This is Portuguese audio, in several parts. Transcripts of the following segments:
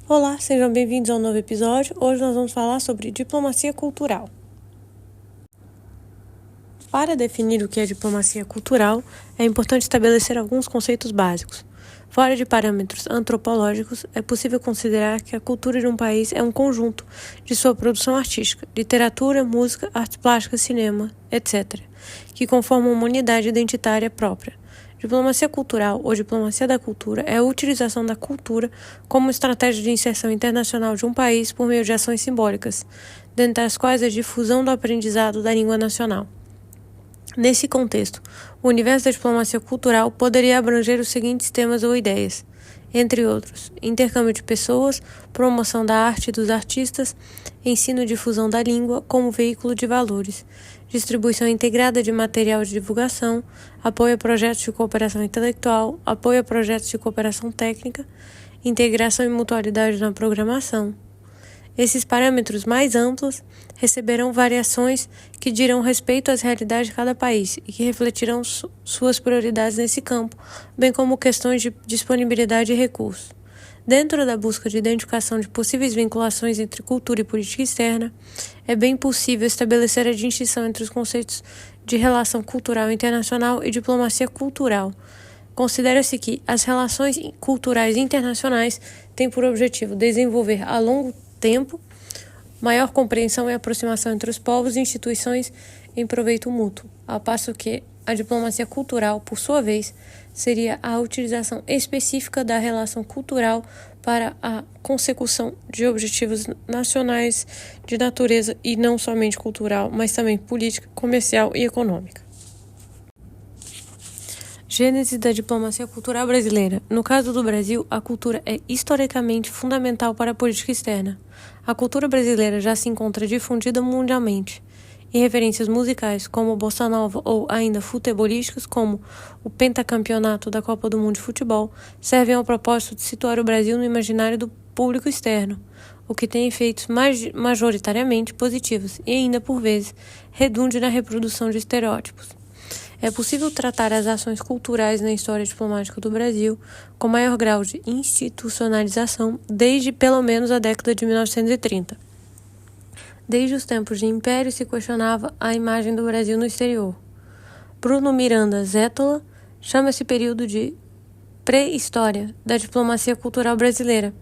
Olá, sejam bem-vindos a um novo episódio. Hoje nós vamos falar sobre diplomacia cultural. Para definir o que é diplomacia cultural, é importante estabelecer alguns conceitos básicos. Fora de parâmetros antropológicos, é possível considerar que a cultura de um país é um conjunto de sua produção artística, literatura, música, artes plásticas, cinema, etc., que conformam uma unidade identitária própria. Diplomacia cultural ou diplomacia da cultura é a utilização da cultura como estratégia de inserção internacional de um país por meio de ações simbólicas, dentre as quais a difusão do aprendizado da língua nacional. Nesse contexto, o universo da diplomacia cultural poderia abranger os seguintes temas ou ideias, entre outros: intercâmbio de pessoas, promoção da arte e dos artistas, ensino e difusão da língua como veículo de valores, distribuição integrada de material de divulgação, apoio a projetos de cooperação intelectual, apoio a projetos de cooperação técnica, integração e mutualidade na programação. Esses parâmetros mais amplos receberão variações que dirão respeito às realidades de cada país e que refletirão suas prioridades nesse campo, bem como questões de disponibilidade de recursos. Dentro da busca de identificação de possíveis vinculações entre cultura e política externa, é bem possível estabelecer a distinção entre os conceitos de relação cultural internacional e diplomacia cultural. Considera-se que as relações culturais internacionais têm por objetivo desenvolver a longo tempo maior compreensão e aproximação entre os povos e instituições em proveito mútuo, ao passo que a diplomacia cultural, por sua vez, seria a utilização específica da relação cultural para a consecução de objetivos nacionais de natureza e não somente cultural, mas também política, comercial e econômica. Gênese da diplomacia cultural brasileira. No caso do Brasil, a cultura é historicamente fundamental para a política externa. A cultura brasileira já se encontra difundida mundialmente, e referências musicais como bossa nova ou ainda futebolísticas como o pentacampeonato da Copa do Mundo de Futebol servem ao propósito de situar o Brasil no imaginário do público externo, o que tem efeitos majoritariamente positivos e ainda, por vezes, redunde na reprodução de estereótipos. É possível tratar as ações culturais na história diplomática do Brasil com maior grau de institucionalização desde pelo menos a década de 1930. Desde os tempos de Império se questionava a imagem do Brasil no exterior. Bruno Miranda Zétola chama esse período de pré-história da diplomacia cultural brasileira,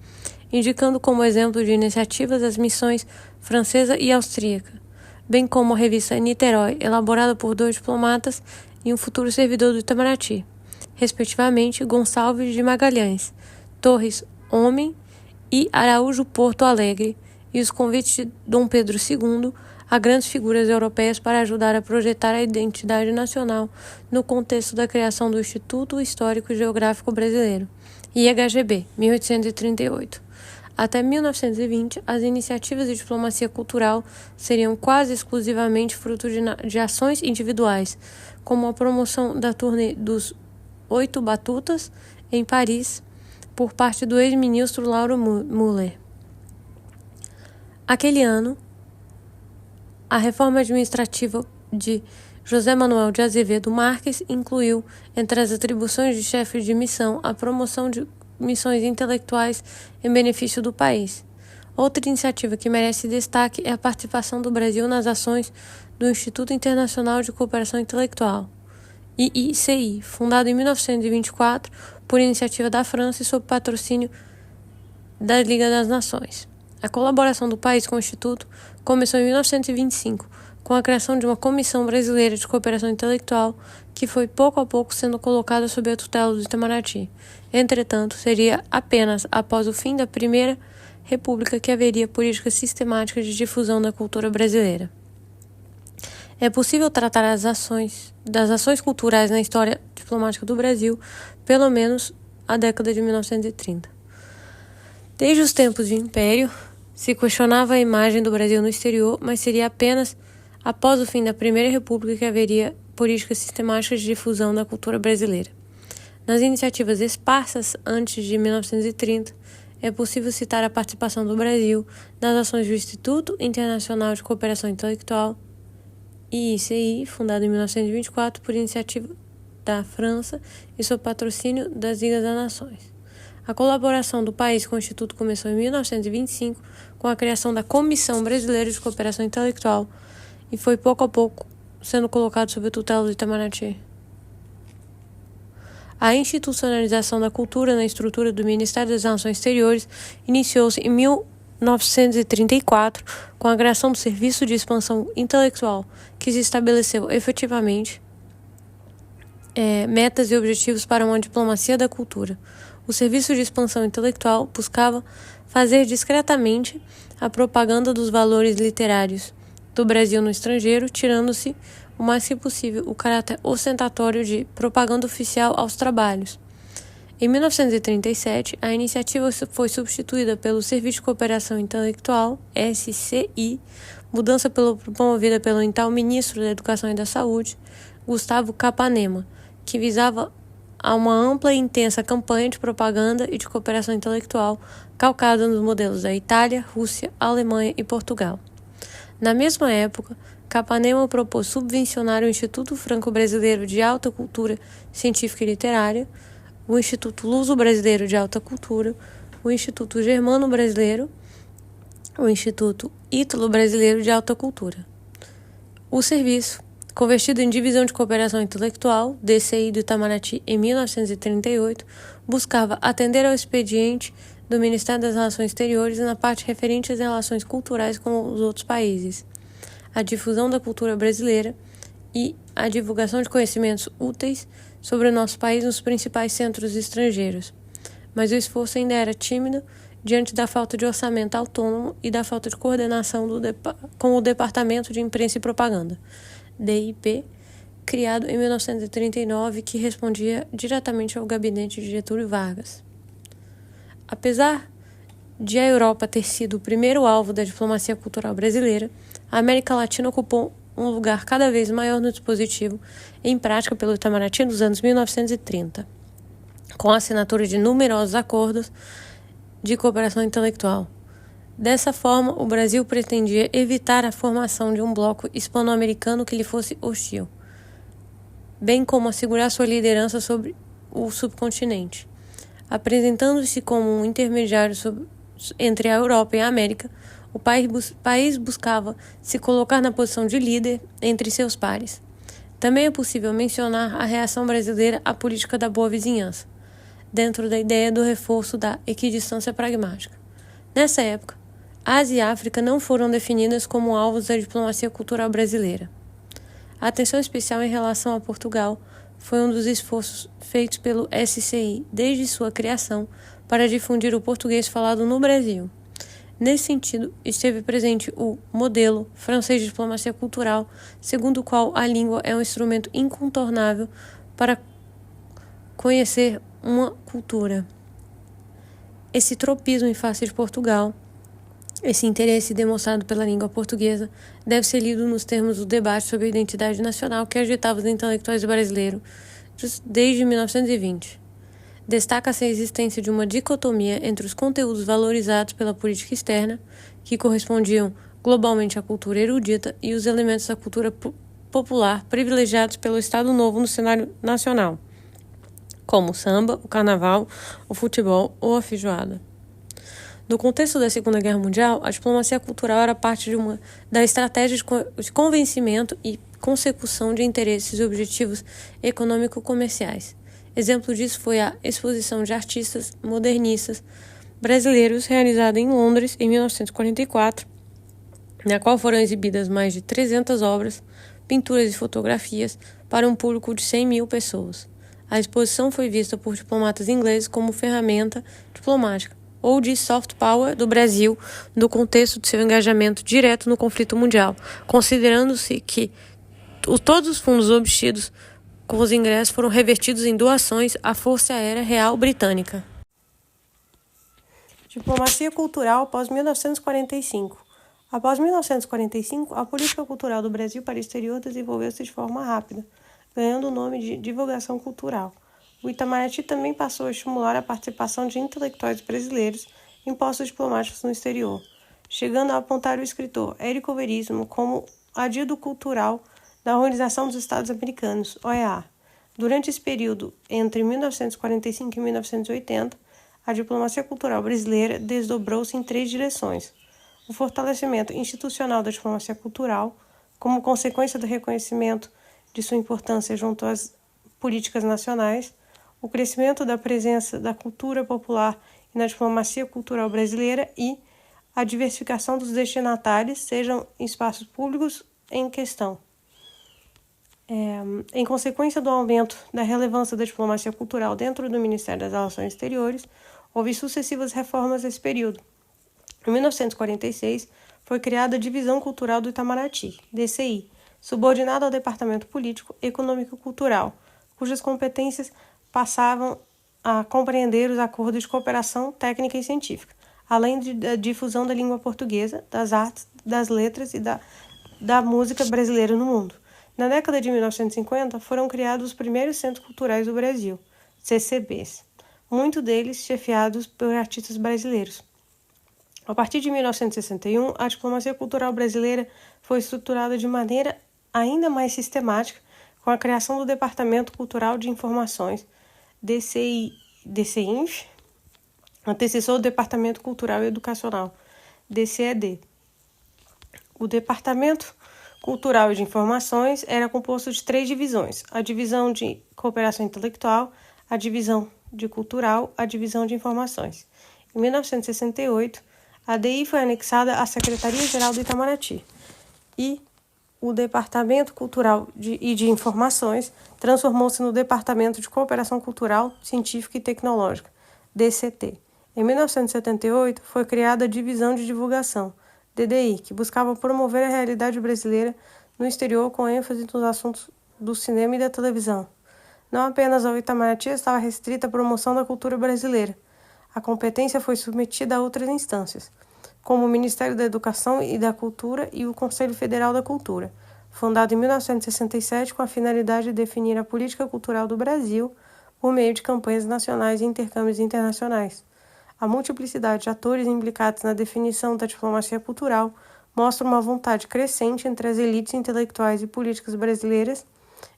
indicando como exemplo de iniciativas as missões francesa e austríaca, bem como a revista Niterói, elaborada por 2 diplomatas e um futuro servidor do Itamaraty, respectivamente Gonçalves de Magalhães, Torres Homem e Araújo Porto Alegre, e os convites de Dom Pedro II a grandes figuras europeias para ajudar a projetar a identidade nacional no contexto da criação do Instituto Histórico e Geográfico Brasileiro, IHGB, 1838. Até 1920, as iniciativas de diplomacia cultural seriam quase exclusivamente fruto de ações individuais, como a promoção da turnê dos 8 Batutas em Paris, por parte do ex-ministro Lauro Müller. Aquele ano, a reforma administrativa de José Manuel de Azevedo Marques incluiu, entre as atribuições de chefe de missão, a promoção de missões intelectuais em benefício do país. Outra iniciativa que merece destaque é a participação do Brasil nas ações do Instituto Internacional de Cooperação Intelectual, IICI, fundado em 1924 por iniciativa da França e sob patrocínio da Liga das Nações. A colaboração do país com o Instituto começou em 1925, com a criação de uma Comissão Brasileira de Cooperação Intelectual, que foi pouco a pouco sendo colocada sob a tutela do Itamaraty. Entretanto, seria apenas após o fim da Primeira República que haveria políticas sistemáticas de difusão da cultura brasileira. É possível tratar das ações culturais na história diplomática do Brasil, pelo menos a década de 1930. Desde os tempos de Império, se questionava a imagem do Brasil no exterior, mas seria apenas após o fim da Primeira República que haveria políticas sistemáticas de difusão da cultura brasileira. Nas iniciativas esparsas antes de 1930, é possível citar a participação do Brasil nas ações do Instituto Internacional de Cooperação Intelectual, IICI, fundado em 1924 por iniciativa da França e sob patrocínio das Ligas das Nações. A colaboração do país com o Instituto começou em 1925, com a criação da Comissão Brasileira de Cooperação Intelectual, e foi pouco a pouco sendo colocado sob a tutela do Itamaraty. A institucionalização da cultura na estrutura do Ministério das Relações Exteriores iniciou-se em 1934, com a criação do Serviço de Expansão Intelectual, que se estabeleceu efetivamente metas e objetivos para uma diplomacia da cultura. O Serviço de Expansão Intelectual buscava fazer discretamente a propaganda dos valores literários do Brasil no estrangeiro, tirando-se o mais que possível o caráter ostentatório de propaganda oficial aos trabalhos. Em 1937, a iniciativa foi substituída pelo Serviço de Cooperação Intelectual, SCI, mudança promovida pelo então ministro da Educação e da Saúde, Gustavo Capanema, que visava a uma ampla e intensa campanha de propaganda e de cooperação intelectual calcada nos modelos da Itália, Rússia, Alemanha e Portugal. Na mesma época, Capanema propôs subvencionar o Instituto Franco-Brasileiro de Alta Cultura Científica e Literária, o Instituto Luso-Brasileiro de Alta Cultura, o Instituto Germano-Brasileiro, o Instituto Ítalo-Brasileiro de Alta Cultura. O serviço, convertido em Divisão de Cooperação Intelectual, DCI do Itamaraty em 1938, buscava atender ao expediente do Ministério das Relações Exteriores na parte referente às relações culturais com os outros países, a difusão da cultura brasileira e a divulgação de conhecimentos úteis sobre o nosso país nos principais centros estrangeiros. Mas o esforço ainda era tímido diante da falta de orçamento autônomo e da falta de coordenação com o Departamento de Imprensa e Propaganda, DIP, criado em 1939, que respondia diretamente ao gabinete de Getúlio Vargas. Apesar de a Europa ter sido o primeiro alvo da diplomacia cultural brasileira, a América Latina ocupou um lugar cada vez maior no dispositivo em prática pelo Itamaraty nos anos 1930, com a assinatura de numerosos acordos de cooperação intelectual. Dessa forma, o Brasil pretendia evitar a formação de um bloco hispano-americano que lhe fosse hostil, bem como assegurar sua liderança sobre o subcontinente. Apresentando-se como um intermediário entre a Europa e a América, o país buscava se colocar na posição de líder entre seus pares. Também é possível mencionar a reação brasileira à política da boa vizinhança, dentro da ideia do reforço da equidistância pragmática. Nessa época, Ásia e África não foram definidas como alvos da diplomacia cultural brasileira. A atenção especial em relação a Portugal foi um dos esforços feitos pelo SCI desde sua criação para difundir o português falado no Brasil. Nesse sentido, esteve presente o modelo francês de diplomacia cultural, segundo o qual a língua é um instrumento incontornável para conhecer uma cultura. Esse tropismo em face de Portugal, esse interesse demonstrado pela língua portuguesa, deve ser lido nos termos do debate sobre a identidade nacional que agitava os intelectuais brasileiros desde 1920. Destaca-se a existência de uma dicotomia entre os conteúdos valorizados pela política externa, que correspondiam globalmente à cultura erudita, e os elementos da cultura popular privilegiados pelo Estado Novo no cenário nacional, como o samba, o carnaval, o futebol ou a feijoada. No contexto da Segunda Guerra Mundial, a diplomacia cultural era parte da estratégia de convencimento e consecução de interesses e objetivos econômico-comerciais. Exemplo disso foi a exposição de artistas modernistas brasileiros realizada em Londres em 1944, na qual foram exibidas mais de 300 obras, pinturas e fotografias para um público de 100 mil pessoas. A exposição foi vista por diplomatas ingleses como ferramenta diplomática ou de soft power do Brasil no contexto de seu engajamento direto no conflito mundial, considerando-se que todos os fundos obtidos com os ingressos foram revertidos em doações à Força Aérea Real Britânica. Diplomacia cultural após 1945. Após 1945, a política cultural do Brasil para o exterior desenvolveu-se de forma rápida, ganhando o nome de divulgação cultural. O Itamaraty também passou a estimular a participação de intelectuais brasileiros em postos diplomáticos no exterior, chegando a apontar o escritor Érico Veríssimo como adido cultural da Organização dos Estados Americanos, OEA. Durante esse período, entre 1945 e 1980, a diplomacia cultural brasileira desdobrou-se em 3 direções: o fortalecimento institucional da diplomacia cultural, como consequência do reconhecimento de sua importância junto às políticas nacionais, o crescimento da presença da cultura popular na diplomacia cultural brasileira e a diversificação dos destinatários, sejam espaços públicos em questão. Em consequência do aumento da relevância da diplomacia cultural dentro do Ministério das Relações Exteriores, houve sucessivas reformas nesse período. Em 1946, foi criada a Divisão Cultural do Itamaraty, DCI, subordinada ao Departamento Político, Econômico e Cultural, cujas competências passavam a compreender os acordos de cooperação técnica e científica, além da difusão da língua portuguesa, das artes, das letras e da música brasileira no mundo. Na década de 1950, foram criados os primeiros Centros Culturais do Brasil, CCBs, muitos deles chefiados por artistas brasileiros. A partir de 1961, a diplomacia cultural brasileira foi estruturada de maneira ainda mais sistemática, com a criação do Departamento Cultural de Informações, DCINF, antecessor do Departamento Cultural e Educacional, DCED. O Departamento Cultural e de Informações era composto de 3 divisões: a Divisão de Cooperação Intelectual, a Divisão de Cultural, a Divisão de Informações. Em 1968, a DI foi anexada à Secretaria-Geral do Itamaraty e o Departamento Cultural e de Informações transformou-se no Departamento de Cooperação Cultural, Científica e Tecnológica, DCT. Em 1978, foi criada a Divisão de Divulgação, DDI, que buscava promover a realidade brasileira no exterior com ênfase nos assuntos do cinema e da televisão. Não apenas ao Itamaraty estava restrita a promoção da cultura brasileira. A competência foi submetida a outras instâncias, como o Ministério da Educação e da Cultura e o Conselho Federal da Cultura, fundado em 1967 com a finalidade de definir a política cultural do Brasil por meio de campanhas nacionais e intercâmbios internacionais. A multiplicidade de atores implicados na definição da diplomacia cultural mostra uma vontade crescente entre as elites intelectuais e políticas brasileiras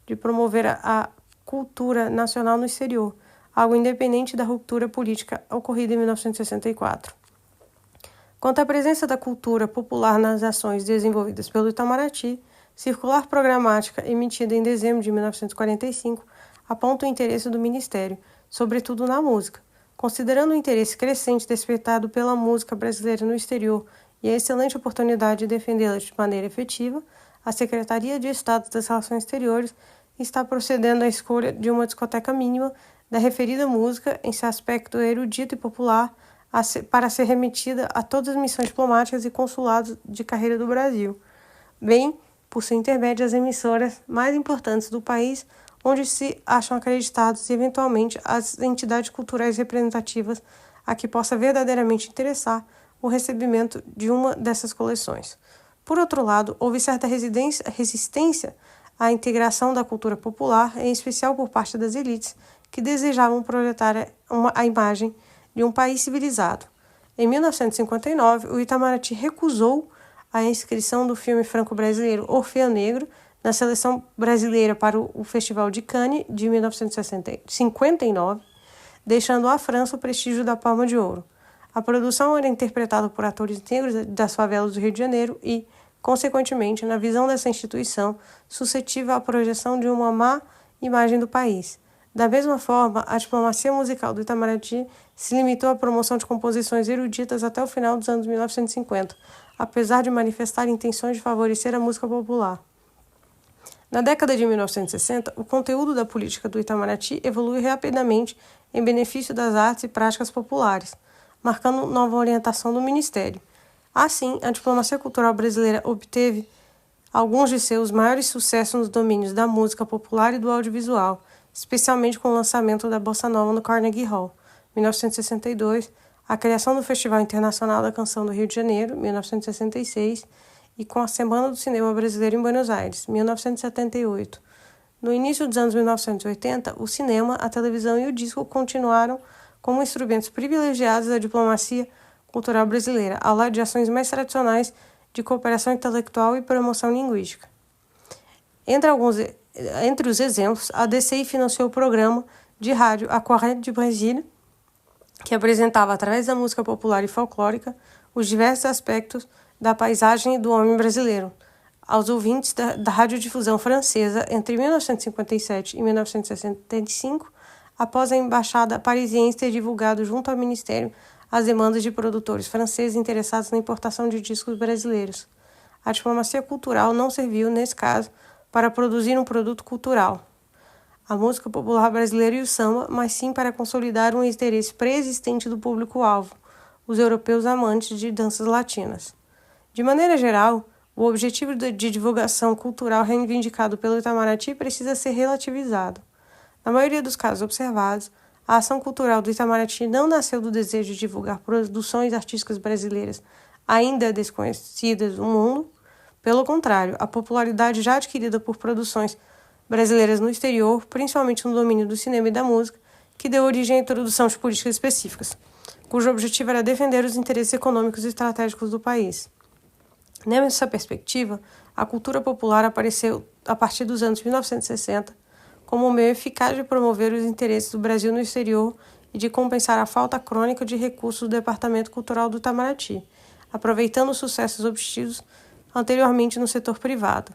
de promover a cultura nacional no exterior, algo independente da ruptura política ocorrida em 1964. Quanto à presença da cultura popular nas ações desenvolvidas pelo Itamaraty, circular programática emitida em dezembro de 1945 aponta o interesse do Ministério, sobretudo na música. Considerando o interesse crescente despertado pela música brasileira no exterior e a excelente oportunidade de defendê-la de maneira efetiva, a Secretaria de Estado das Relações Exteriores está procedendo à escolha de uma discoteca mínima da referida música em seu aspecto erudito e popular para ser remetida a todas as missões diplomáticas e consulados de carreira do Brasil, bem por seu intermédio às emissoras mais importantes do país, onde se acham acreditados e, eventualmente, as entidades culturais representativas a que possa verdadeiramente interessar o recebimento de uma dessas coleções. Por outro lado, houve certa resistência à integração da cultura popular, em especial por parte das elites, que desejavam projetar a imagem de um país civilizado. Em 1959, o Itamaraty recusou a inscrição do filme franco-brasileiro Orfeu Negro na seleção brasileira para o Festival de Cannes de 1959, deixando à França o prestígio da Palma de Ouro. A produção era interpretada por atores negros das favelas do Rio de Janeiro e, consequentemente, na visão dessa instituição, suscetível à projeção de uma má imagem do país. Da mesma forma, a diplomacia musical do Itamaraty se limitou à promoção de composições eruditas até o final dos anos 1950, apesar de manifestar intenções de favorecer a música popular. Na década de 1960, o conteúdo da política do Itamaraty evolui rapidamente em benefício das artes e práticas populares, marcando nova orientação do Ministério. Assim, a diplomacia cultural brasileira obteve alguns de seus maiores sucessos nos domínios da música popular e do audiovisual, especialmente com o lançamento da Bossa Nova no Carnegie Hall, 1962, a criação do Festival Internacional da Canção do Rio de Janeiro, 1966, e com a Semana do Cinema Brasileiro em Buenos Aires, 1978. No início dos anos 1980, o cinema, a televisão e o disco continuaram como instrumentos privilegiados da diplomacia cultural brasileira, ao lado de ações mais tradicionais de cooperação intelectual e promoção linguística. Entre os exemplos, a DCI financiou o programa de rádio A Corrente de Brasília, que apresentava, através da música popular e folclórica, os diversos aspectos da paisagem e do homem brasileiro. Aos ouvintes da radiodifusão francesa, entre 1957 e 1965, após a embaixada parisiense ter divulgado junto ao Ministério as demandas de produtores franceses interessados na importação de discos brasileiros. A diplomacia cultural não serviu, nesse caso, para produzir um produto cultural, a música popular brasileira e o samba, mas sim para consolidar um interesse pré-existente do público-alvo, os europeus amantes de danças latinas. De maneira geral, o objetivo de divulgação cultural reivindicado pelo Itamaraty precisa ser relativizado. Na maioria dos casos observados, a ação cultural do Itamaraty não nasceu do desejo de divulgar produções artísticas brasileiras ainda desconhecidas no mundo. Pelo contrário, a popularidade já adquirida por produções brasileiras no exterior, principalmente no domínio do cinema e da música, que deu origem à introdução de políticas específicas, cujo objetivo era defender os interesses econômicos e estratégicos do país. Nessa perspectiva, a cultura popular apareceu a partir dos anos 1960 como um meio eficaz de promover os interesses do Brasil no exterior e de compensar a falta crônica de recursos do Departamento Cultural do Itamaraty, aproveitando os sucessos obtidos anteriormente no setor privado.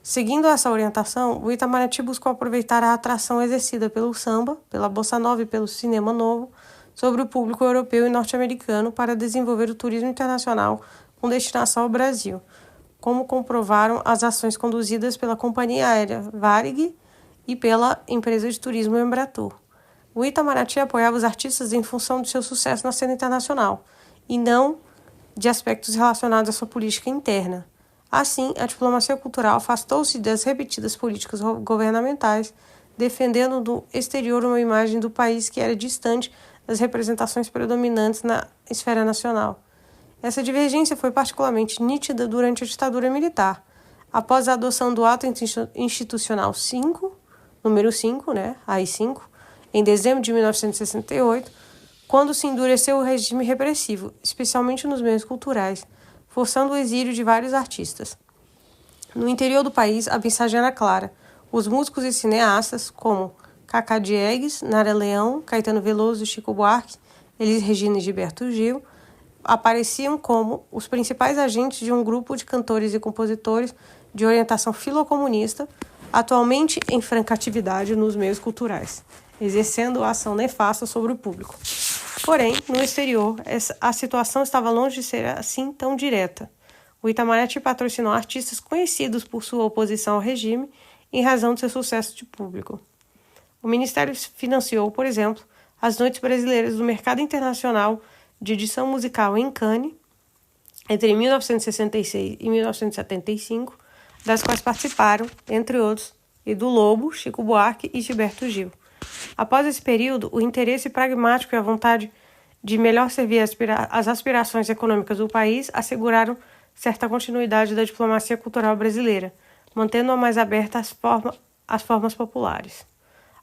Seguindo essa orientação, o Itamaraty buscou aproveitar a atração exercida pelo samba, pela bossa nova e pelo cinema novo sobre o público europeu e norte-americano para desenvolver o turismo internacional com destinação ao Brasil, como comprovaram as ações conduzidas pela companhia aérea Varig e pela empresa de turismo Embratur. O Itamaraty apoiava os artistas em função de seu sucesso na cena internacional, e não de aspectos relacionados à sua política interna. Assim, a diplomacia cultural afastou-se das repetidas políticas governamentais, defendendo do exterior uma imagem do país que era distante das representações predominantes na esfera nacional. Essa divergência foi particularmente nítida durante a ditadura militar. Após a adoção do Ato Institucional 5, número 5, AI-5, em dezembro de 1968, quando se endureceu o regime repressivo, especialmente nos meios culturais, forçando o exílio de vários artistas. No interior do país, a mensagem era clara. Os músicos e cineastas, como Cacá Diegues, Nara Leão, Caetano Veloso, Chico Buarque, Elis Regina e Gilberto Gil, apareciam como os principais agentes de um grupo de cantores e compositores de orientação filocomunista, atualmente em franca atividade nos meios culturais, exercendo ação nefasta sobre o público. Porém, no exterior, a situação estava longe de ser assim tão direta. O Itamaraty patrocinou artistas conhecidos por sua oposição ao regime em razão de seu sucesso de público. O Ministério financiou, por exemplo, as Noites Brasileiras do Mercado Internacional de Edição Musical em Cannes, entre 1966 e 1975, das quais participaram, entre outros, Edu Lobo, Chico Buarque e Gilberto Gil. Após esse período, o interesse pragmático e a vontade de melhor servir as aspirações econômicas do país asseguraram certa continuidade da diplomacia cultural brasileira, mantendo-a mais aberta às formas populares.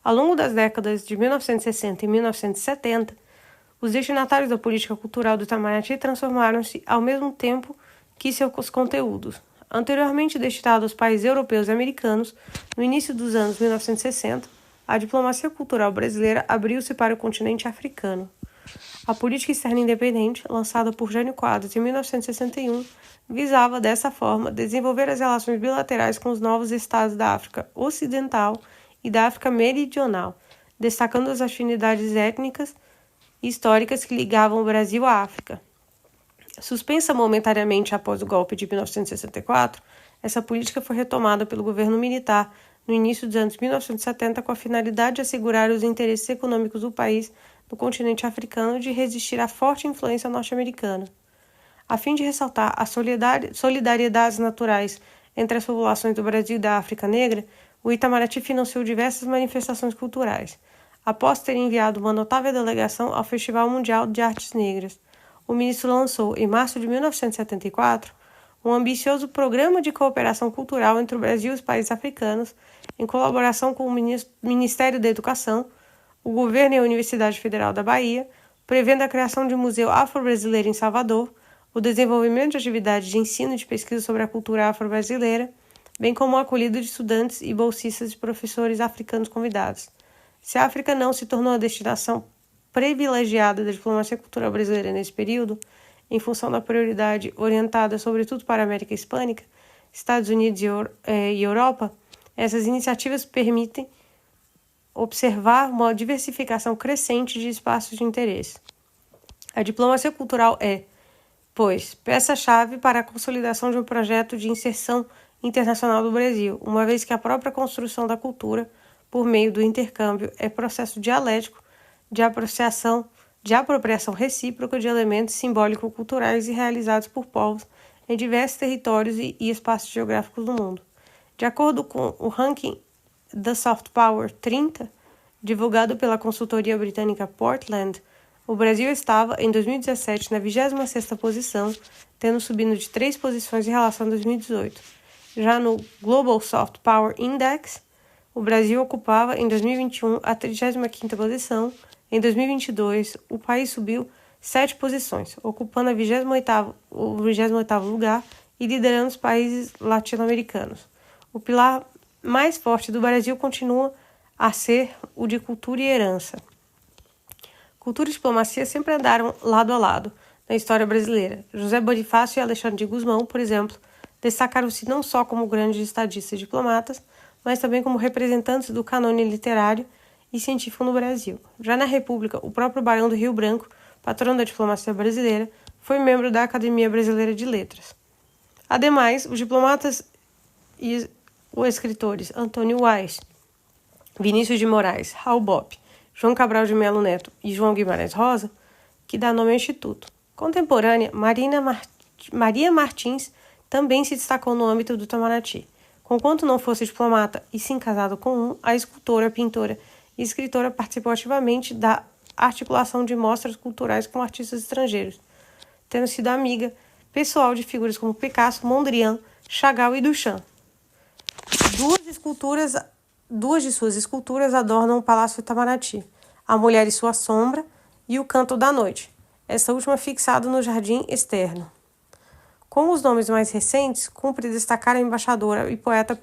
Ao longo das décadas de 1960 e 1970, os destinatários da política cultural do Itamaraty transformaram-se ao mesmo tempo que seus conteúdos. Anteriormente destinado aos países europeus e americanos, no início dos anos 1960, a diplomacia cultural brasileira abriu-se para o continente africano. A política externa independente, lançada por Jânio Quadros em 1961, visava, dessa forma, desenvolver as relações bilaterais com os novos estados da África Ocidental e da África Meridional, destacando as afinidades étnicas e históricas que ligavam o Brasil à África. Suspensa momentaneamente após o golpe de 1964, essa política foi retomada pelo governo militar no início dos anos 1970 com a finalidade de assegurar os interesses econômicos do país no continente africano e de resistir à forte influência norte-americana. A fim de ressaltar as solidariedades naturais entre as populações do Brasil e da África Negra, o Itamaraty financiou diversas manifestações culturais, após ter enviado uma notável delegação ao Festival Mundial de Artes Negras. O ministro lançou, em março de 1974, um ambicioso programa de cooperação cultural entre o Brasil e os países africanos, em colaboração com o Ministério da Educação, o governo e a Universidade Federal da Bahia, prevendo a criação de um museu afro-brasileiro em Salvador, o desenvolvimento de atividades de ensino e de pesquisa sobre a cultura afro-brasileira, bem como a acolhida de estudantes e bolsistas de professores africanos convidados. Se a África não se tornou a destinação privilegiada da diplomacia cultural brasileira nesse período, em função da prioridade orientada sobretudo para a América Hispânica, Estados Unidos e Europa, essas iniciativas permitem observar uma diversificação crescente de espaços de interesse. A diplomacia cultural é, pois, peça-chave para a consolidação de um projeto de inserção internacional do Brasil, uma vez que a própria construção da cultura, por meio do intercâmbio, é processo dialético de apropriação recíproca de elementos simbólico-culturais e realizados por povos em diversos territórios e espaços geográficos do mundo. De acordo com o ranking The Soft Power 30, divulgado pela consultoria britânica Portland, o Brasil estava, em 2017, na 26ª posição, tendo subido de 3 posições em relação a 2018. Já no Global Soft Power Index, o Brasil ocupava, em 2021, a 35ª posição. Em 2022, o país subiu 7 posições, ocupando o 28º lugar e liderando os países latino-americanos. O pilar mais forte do Brasil continua a ser o de cultura e herança. Cultura e diplomacia sempre andaram lado a lado na história brasileira. José Bonifácio e Alexandre de Gusmão, por exemplo, destacaram-se não só como grandes estadistas e diplomatas, mas também como representantes do cânone literário e científico no Brasil. Já na República, o próprio Barão do Rio Branco, patrono da diplomacia brasileira, foi membro da Academia Brasileira de Letras. Ademais, os diplomatas e os escritores Antônio Wise, Vinícius de Moraes, Raul Bopp, João Cabral de Melo Neto e João Guimarães Rosa, que dá nome ao Instituto. Contemporânea, Maria Martins também se destacou no âmbito do Itamaraty. Conquanto não fosse diplomata e sim casado com a escultora, pintora e escritora participou ativamente da articulação de mostras culturais com artistas estrangeiros, tendo sido amiga pessoal de figuras como Picasso, Mondrian, Chagall e Duchamp. Duas de suas esculturas adornam o Palácio Itamaraty, A Mulher e Sua Sombra e O Canto da Noite, essa última fixada no jardim externo. Com os nomes mais recentes, cumpre destacar a embaixadora e poeta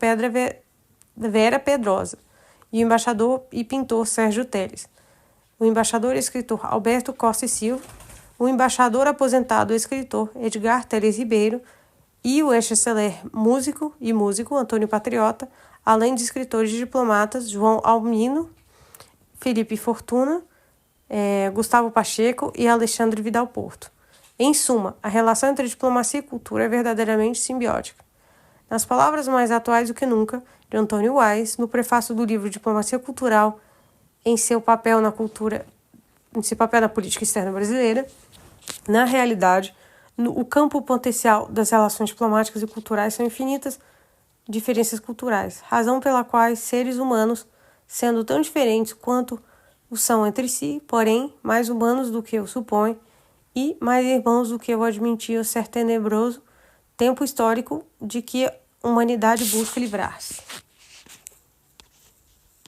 Vera Pedrosa e o embaixador e pintor Sérgio Telles, o embaixador e escritor Alberto Costa e Silva, o embaixador aposentado e escritor Edgar Telles Ribeiro e o ex-chanceler músico Antônio Patriota, além de escritores e diplomatas João Almino, Felipe Fortuna, Gustavo Pacheco e Alexandre Vidal Porto. Em suma, a relação entre diplomacia e cultura é verdadeiramente simbiótica. Nas palavras mais atuais do que nunca, de Antônio Wise, no prefácio do livro Diplomacia Cultural, em seu papel na política externa brasileira, na realidade, o campo potencial das relações diplomáticas e culturais são infinitas diferenças culturais, razão pela qual seres humanos, sendo tão diferentes quanto o são entre si, porém mais humanos do que o supõe e mais irmãos do que o admitia o ser tenebroso tempo histórico de que a humanidade busca livrar-se.